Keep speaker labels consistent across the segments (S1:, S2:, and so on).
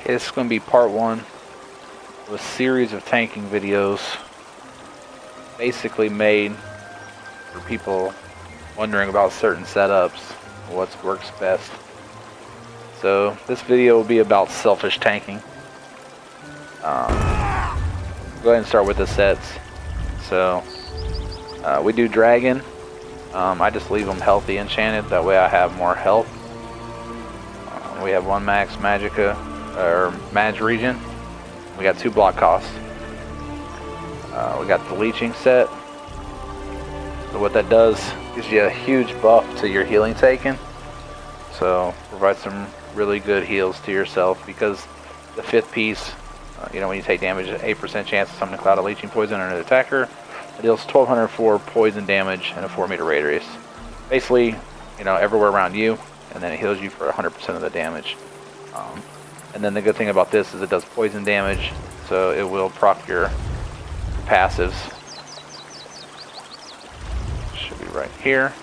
S1: Okay, this is going to be part one of a series of tanking videos basically made for people wondering about certain setups, what works best. So this video will be about selfish tanking. Go ahead and start with the sets. So we do dragon. I just leave them healthy enchanted, that way I have more health. We have one max magicka or mag regen. We got 2 block costs. We got the leeching set. So what that does gives you a huge buff to your healing taken. So provide some really good heals to yourself, because the 5th piece, when you take damage, 8% chance of summoning a cloud of leeching poison on an attacker. It deals 1204 poison damage in a 4-meter radius. Basically, everywhere around you, and then it heals you for 100% of the damage. And then the good thing about this is it does poison damage, so it will proc your passives. Should be right here.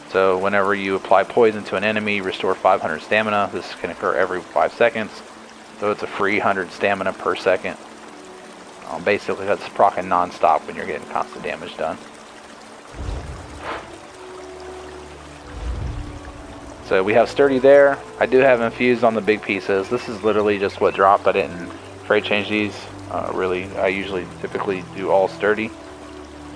S1: So whenever you apply poison to an enemy, restore 500 stamina. This can occur every 5 seconds. So it's a free 100 stamina per second. Basically that's proccing non-stop when you're getting constant damage done. So we have sturdy there. I do have infused on the big pieces. This is literally just what dropped. I didn't trade change these. I usually typically do all sturdy.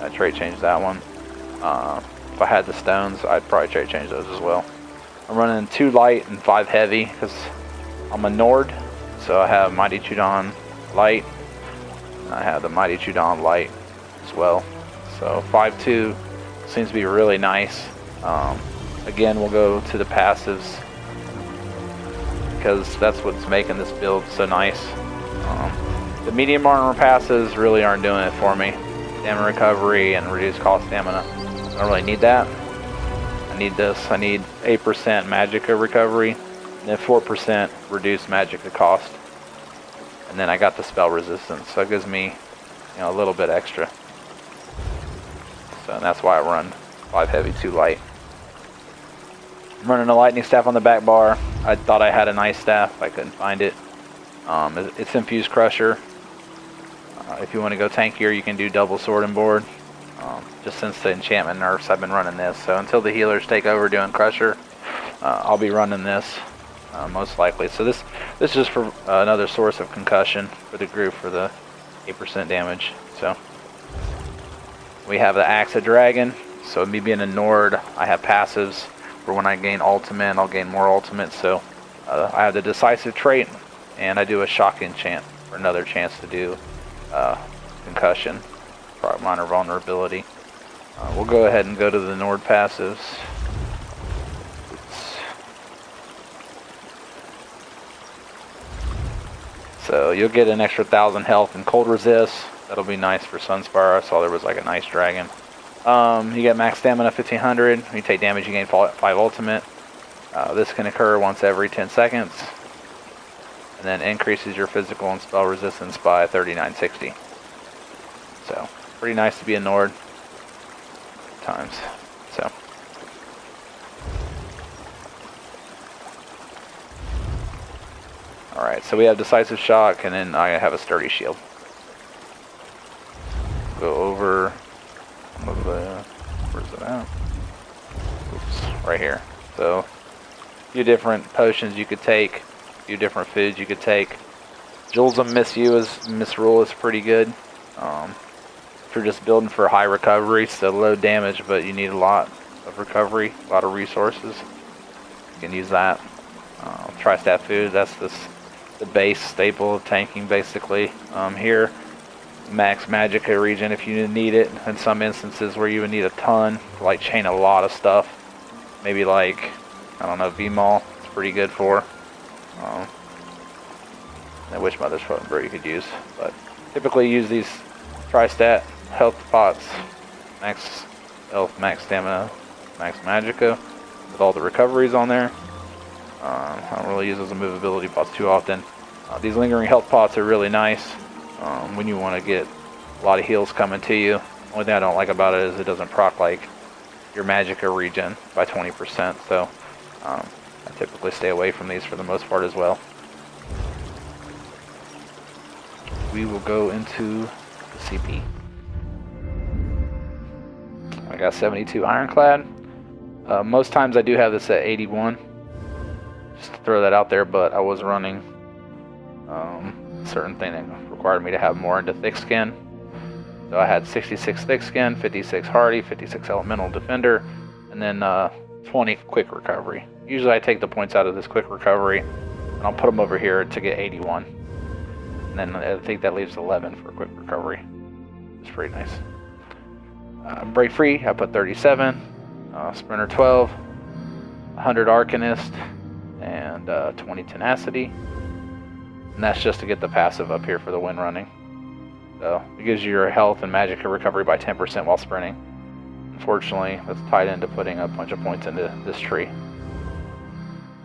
S1: I trade change that one. If I had the stones, I'd probably trade change those as well. I'm running 2 light and 5 heavy because I'm a Nord. So I have Mighty Chudon light. I have the Mighty Chudon light as well. So 5-2 seems to be really nice. Again, we'll go to the passives because that's what's making this build so nice. The medium armor passives really aren't doing it for me. Stamina recovery and reduced cost stamina. I don't really need that. I need this. I need 8% magicka recovery and then 4% reduced magicka cost. And then I got the spell resistance, so it gives me a little bit extra. So that's why I run 5 heavy, 2 light. I'm running a lightning staff on the back bar. I thought I had a nice staff, I couldn't find it. It's infused crusher. If you want to go tankier, you can do double sword and board. Just since the enchantment nerfs, I've been running this. So until the healers take over doing crusher, I'll be running this most likely. So this is just for another source of concussion for the group for the 8% damage. So we have the Axe of Dragon. So me being a Nord, I have passives. For when I gain ultimate, I'll gain more ultimate. So I have the decisive trait, and I do a shock enchant for another chance to do concussion, minor vulnerability. We'll go ahead and go to the Nord passives. So you'll get an extra 1,000 health and cold resist. That'll be nice for Sunspire. I saw there was like a nice dragon. You get max stamina 1500. When you take damage, you gain 5 ultimate. This can occur once every 10 seconds. And then increases your physical and spell resistance by 3960. So, pretty nice to be a Nord times. So. Alright, so we have decisive shock, and then I have a sturdy shield. Go over. Where's it at? Oops, right here. So, a few different potions you could take, a few different foods you could take. Jewels of Misrule is pretty good. If you're just building for high recovery, so low damage, but you need a lot of recovery, a lot of resources, you can use that. Tri-stat food, that's the base staple of tanking basically. Here, max magicka regen if you need it. In some instances where you would need a ton, like chain a lot of stuff. Maybe like, I don't know, V-Maul, it's pretty good for. And Witch Mother's Potent Brew you could use. But typically use these tri-stat health pots. Max health, max stamina, max magicka with all the recoveries on there. I don't really use those movability pots too often. These lingering health pots are really nice when you want to get a lot of heals coming to you. Only thing I don't like about it is it doesn't proc like your magicka regen by 20%. So I typically stay away from these for the most part as well. we will go into the CP. I got 72 ironclad. Most times I do have this at 81. Just to throw that out there, but I was running a certain thing that required me to have more into thick skin. So I had 66 thick skin, 56 hardy, 56 elemental defender, and then 20 quick recovery. Usually I take the points out of this quick recovery and I'll put them over here to get 81. And then I think that leaves 11 for quick recovery. It's pretty nice. Break free, I put 37. Sprinter 12. 100 Arcanist. And 20 Tenacity. And that's just to get the passive up here for the wind running. So it gives you your health and magic recovery by 10% while sprinting. Unfortunately, that's tied into putting a bunch of points into this tree.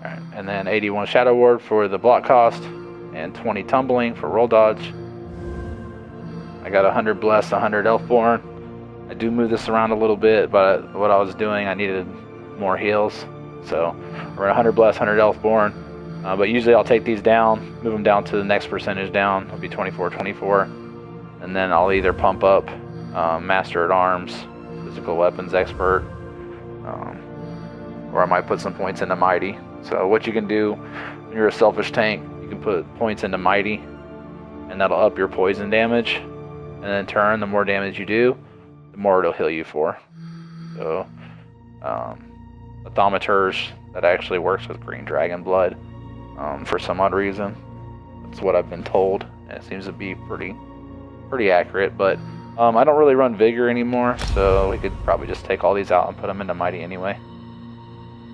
S1: Alright, and then 81 Shadow Ward for the block cost. And 20 Tumbling for roll dodge. I got 100 Bless, 100 Elfborn. I do move this around a little bit, but what I was doing, I needed more heals. So we're at 100 Bless, 100 Elfborn. But usually I'll take these down, move them down to the next percentage down. It'll be 24, 24. And then I'll either pump up Master at Arms, Physical Weapons Expert, or I might put some points into Mighty. So what you can do when you're a selfish tank, you can put points into Mighty, and that'll up your poison damage. And then in turn, the more damage you do, the more it'll heal you for. So, Thaumaturge, that actually works with Green Dragon Blood for some odd reason. That's what I've been told, and it seems to be pretty accurate. But I don't really run Vigor anymore, so we could probably just take all these out and put them into Mighty anyway.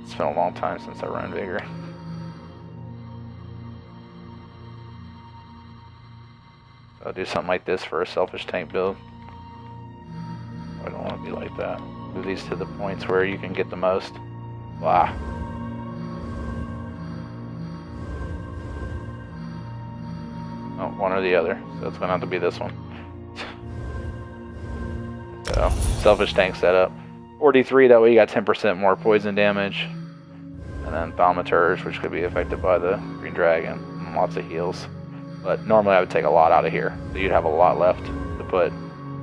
S1: It's been a long time since I ran Vigor. So I'll do something like this for a selfish tank build. I don't want to be like that. Move these to the points where you can get the most. Wow. Oh, one or the other. So it's going to have to be this one. So, selfish tank setup. 43, that way you got 10% more poison damage. And then Thaumaturge, which could be affected by the Green Dragon. And lots of heals. But normally I would take a lot out of here. So you'd have a lot left to put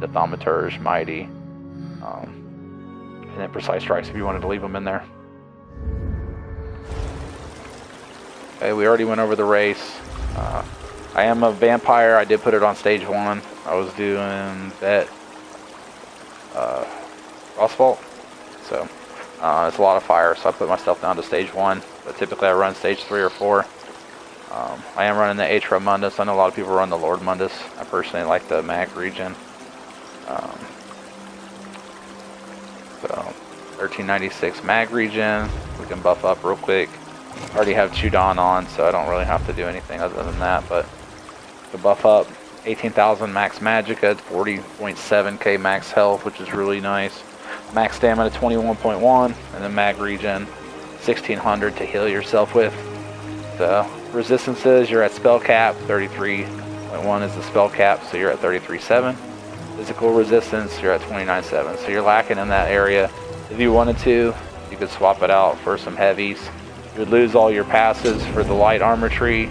S1: the Thaumaturge, Mighty, and then Precise Strikes if you wanted to leave them in there. Okay, we already went over the race. I am a vampire. I did put it on stage 1. I was doing that Frostvault. So it's a lot of fire, so I put myself down to stage 1. But typically I run stage 3 or 4. I am running the Atra Mundus. I know a lot of people run the Lord Mundus. I personally like the Mag region. So 1396 Mag region. We can buff up real quick. I already have Chudan on, so I don't really have to do anything other than that. But to buff up, 18,000 max Magicka, 40.7k max health, which is really nice. Max stamina 21.1, and then Mag region 1600 to heal yourself with. So resistances, you're at spell cap, 33.1 is the spell cap, so you're at 33.7. Physical resistance, you're at 29.7, so you're lacking in that area. If you wanted to, you could swap it out for some heavies. You would lose all your passes for the light armor tree,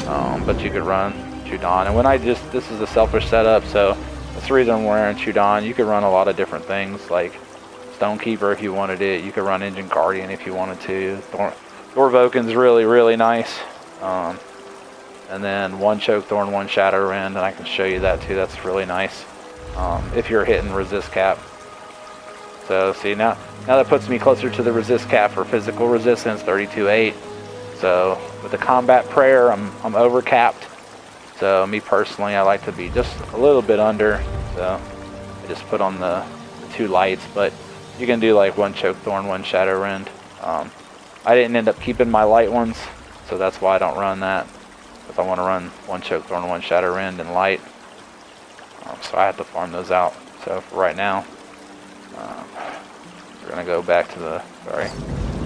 S1: but you could run Chudan. And this is a selfish setup, so that's the reason I'm wearing Chudan. You could run a lot of different things, like Stonekeeper if you wanted it. You could run Engine Guardian if you wanted to. Dorvoken's really, really nice. And then 1 Choke Thorn, 1 Shadow Rend, and I can show you that too. That's really nice if you're hitting resist cap. So see, now that puts me closer to the resist cap for physical resistance, 32.8. So with the combat prayer, I'm over capped. So me personally, I like to be just a little bit under. So I just put on the 2 lights, but you can do like 1 Choke Thorn, 1 Shadow Rend. I didn't end up keeping my light ones, so that's why I don't run that. If I want to run 1 Choke Thorn, 1 Shadow Rend, and light. So I have to farm those out. So for right now, we're going to go back to the, sorry,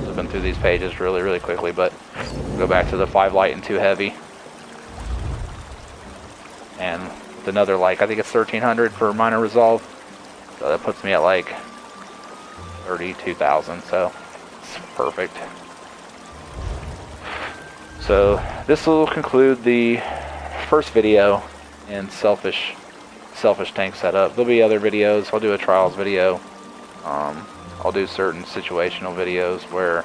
S1: flipping through these pages really, really quickly, but go back to the 5 light and 2 heavy. And with another, like, I think it's 1300 for minor resolve. So that puts me at like 32,000, so it's perfect. So this will conclude the first video in selfish tank setup. There'll be other videos. I'll do a trials video. I'll do certain situational videos where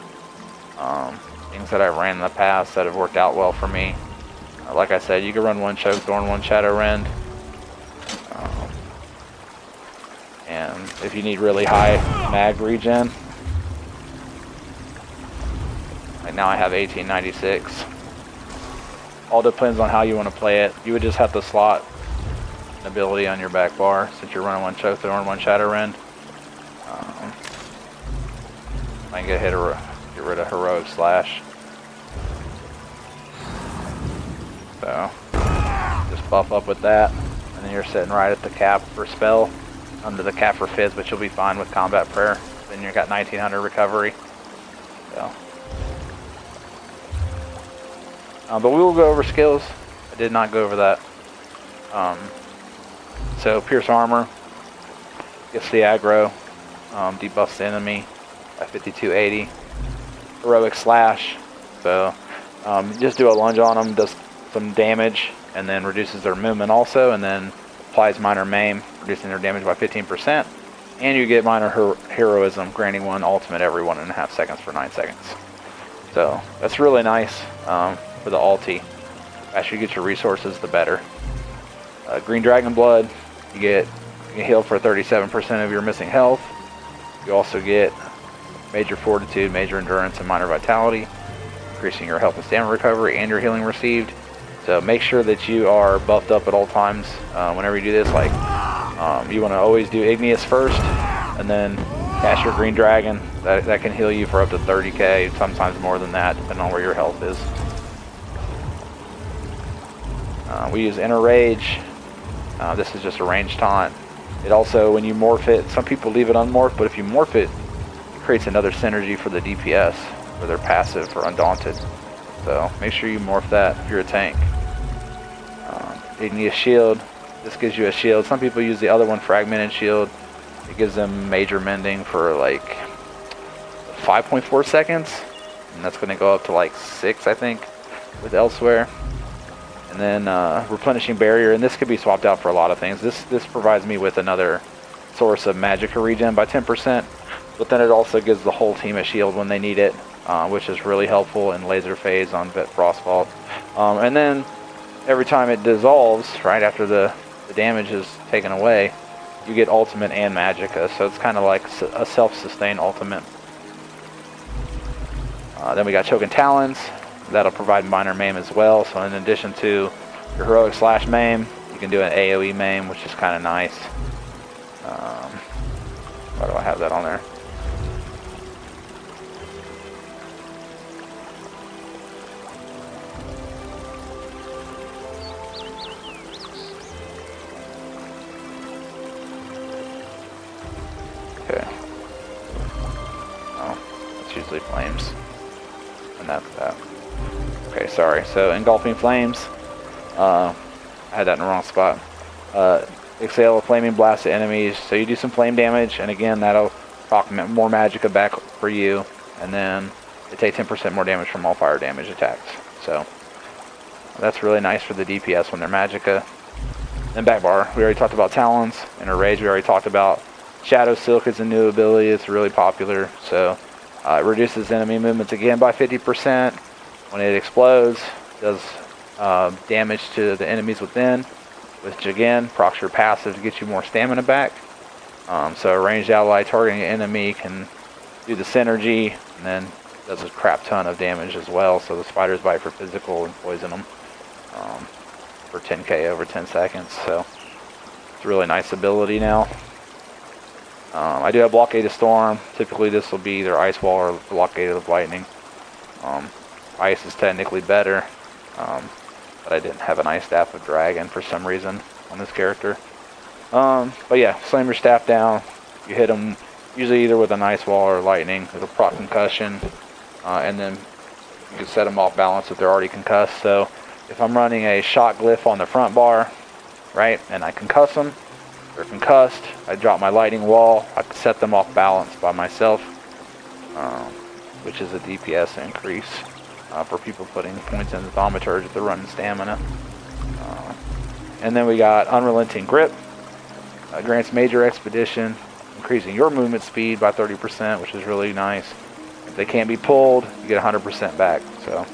S1: things that I've ran in the past that have worked out well for me. Like I said, you can run one Choke Thorn, one Shadow Rend. And if you need really high mag regen, like now I have 1896. All depends on how you want to play it. You would just have to slot an ability on your back bar since you're running one Choke Thorn, one Shadow Rend. I can get rid of Heroic Slash. So just buff up with that, and then you're sitting right at the cap for spell, under the cap for fizz, but you'll be fine with combat prayer. Then you got 1900 recovery. So, but we will go over skills. I did not go over that. So Pierce Armor gets the aggro, debuffs the enemy by 5280. Heroic Slash, so just do a lunge on them, does some damage, and then reduces their movement also, and then applies minor maim, reducing their damage by 15%, and you get minor heroism, granting one ultimate every 1.5 seconds for 9 seconds. So that's really nice for the ulti. The faster you get your resources, the better. Green Dragon Blood, you get healed for 37% of your missing health. You also get major fortitude, major endurance, and minor vitality, increasing your health and stamina recovery and your healing received. So make sure that you are buffed up at all times whenever you do this. Like you want to always do Igneous first, and then cast your Green Dragon. That can heal you for up to 30k, sometimes more than that, depending on where your health is. We use Inner Rage. This is just a ranged taunt. It also, when you morph it, some people leave it unmorphed, but if you morph it, it creates another synergy for the DPS, for their passive, for Undaunted. So make sure you morph that if you're a tank. Igneous Shield. This gives you a shield. Some people use the other one, Fragmented Shield. It gives them major mending for like 5.4 seconds. And that's going to go up to like 6, I think, with Elsewhere. And then Replenishing Barrier. And this could be swapped out for a lot of things. This provides me with another source of Magicka regen by 10%. But then it also gives the whole team a shield when they need it, which is really helpful in Laser Phase on Vet Frostvault. And then every time it dissolves, right after the damage is taken away, you get ultimate and Magicka. So it's kind of like a self-sustained ultimate. Then we got Choking Talons. That'll provide minor maim as well. So in addition to your Heroic Slash maim, you can do an AoE maim, which is kind of nice. Why do I have that on there? Okay. Oh, it's usually flames. And that's that. Okay, sorry. So Engulfing Flames. I had that in the wrong spot. Exhale a flaming blast at enemies. So you do some flame damage, and again, that'll proc more Magicka back for you. And then they take 10% more damage from all fire damage attacks. So that's really nice for the DPS when they're Magicka. Then back bar. We already talked about Talons. Inner Rage we already talked about. Shadow Silk is a new ability. It's really popular. So it reduces enemy movements again by 50%. When it explodes, it does damage to the enemies within, which again procs your passive to get you more stamina back. So a ranged ally targeting an enemy can do the synergy, and then does a crap ton of damage as well. So the spiders bite for physical and poison them for 10k over 10 seconds. So it's a really nice ability now. I do have Blockade of Storm. Typically this will be either Ice Wall or Blockade of Lightning. Ice is technically better, but I didn't have an Ice Staff of Dragon for some reason on this character. But yeah, slam your staff down. You hit them usually either with an Ice Wall or Lightning. It'll proc concussion, and then you can set them off balance if they're already concussed. So if I'm running a Shock Glyph on the front bar, right, and I concuss them, they're concussed, I drop my Lightning Wall, I can set them off balance by myself, which is a DPS increase for people putting points in the Thaumaturge if they're running stamina. And then we got Unrelenting Grip. Grants major expedition, increasing your movement speed by 30%, which is really nice. If they can't be pulled, you get 100% back. So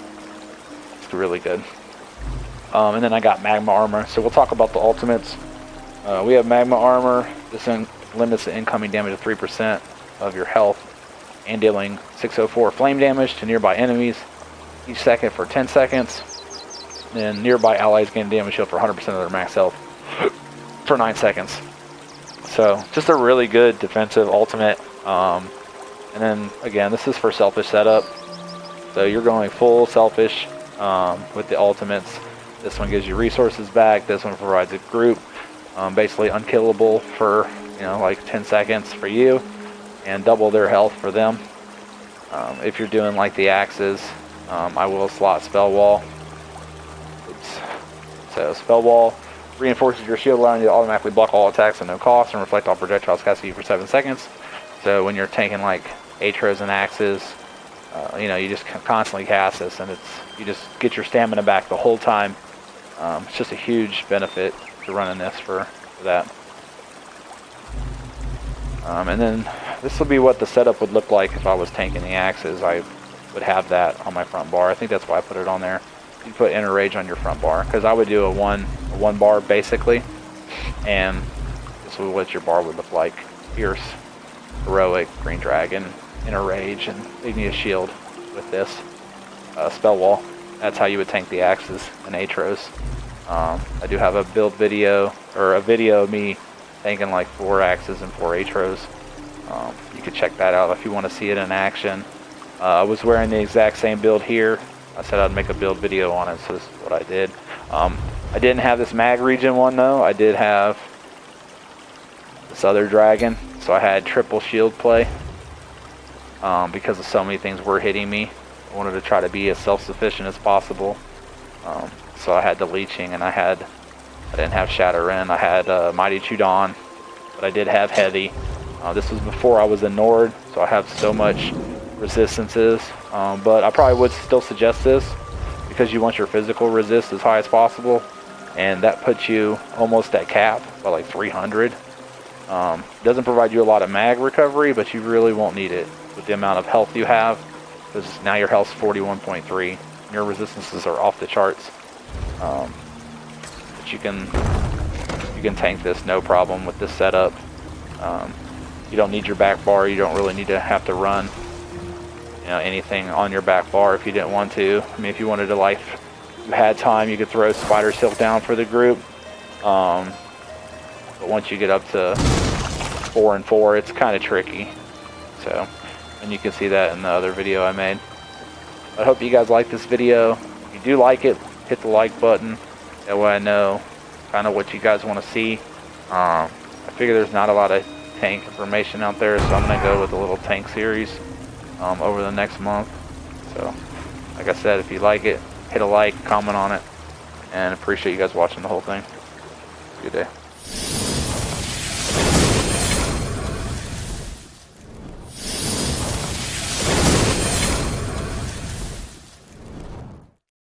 S1: it's really good. And then I got Magma Armor. So we'll talk about the ultimates. We have Magma Armor. This limits the incoming damage to 3% of your health and dealing 604 flame damage to nearby enemies each second for 10 seconds. Then nearby allies gain damage healed for 100% of their max health for 9 seconds. So just a really good defensive ultimate. And then again, this is for selfish setup. So you're going full selfish with the ultimates. This one gives you resources back. This one provides a group basically unkillable for like 10 seconds for you, and double their health for them. If you're doing like the axes, I will slot Spell Wall. Oops. So Spell Wall reinforces your shield, allowing you to automatically block all attacks at no cost and reflect all projectiles cast at you for 7 seconds. So when you're tanking like Atros and axes, you just constantly cast this, and you just get your stamina back the whole time. It's just a huge benefit to running this for that. And then this will be what the setup would look like if I was tanking the axes. I would have that on my front bar. I think that's why I put it on there. You put Inner Rage on your front bar, because I would do a one bar basically, and this is what your bar would look like: Fierce, Heroic, Green Dragon, Inner Rage, and Igneous Shield with this Spell Wall. That's how you would tank the axes and Atros. I do have a build video, or a video of me tanking like 4 axes and 4 Atros. You could check that out if you want to see it in action. I was wearing the exact same build here. I said I'd make a build video on it, so this is what I did. I didn't have this mag region one though. I did have this other dragon, so I had triple shield play because of so many things were hitting me. I wanted to try to be as self-sufficient as possible. So I had the leeching, and I didn't have Shatter In. I had Mighty Chudon, but I did have Heavy. This was before I was a Nord, so I have so much resistances. But I probably would still suggest this, because you want your physical resist as high as possible, and that puts you almost at cap by like 300. Doesn't provide you a lot of mag recovery, but you really won't need it with the amount of health you have, because now your health's 41.3. Your resistances are off the charts. But you can tank this no problem with this setup. You don't need your back bar. You don't really need to have to run anything on your back bar if you didn't want to. I mean, if you wanted to, like, you had time, you could throw Spider Silk down for the group. But once you get up to 4 and 4, it's kind of tricky. So, and you can see that in the other video I made. I hope you guys like this video. If you do like it, hit the like button. That way I know kind of what you guys want to see. I figure there's not a lot of tank information out there, so I'm going to go with a little tank series over the next month. So, like I said, if you like it, hit a like, comment on it, and appreciate you guys watching the whole thing. Have a good day.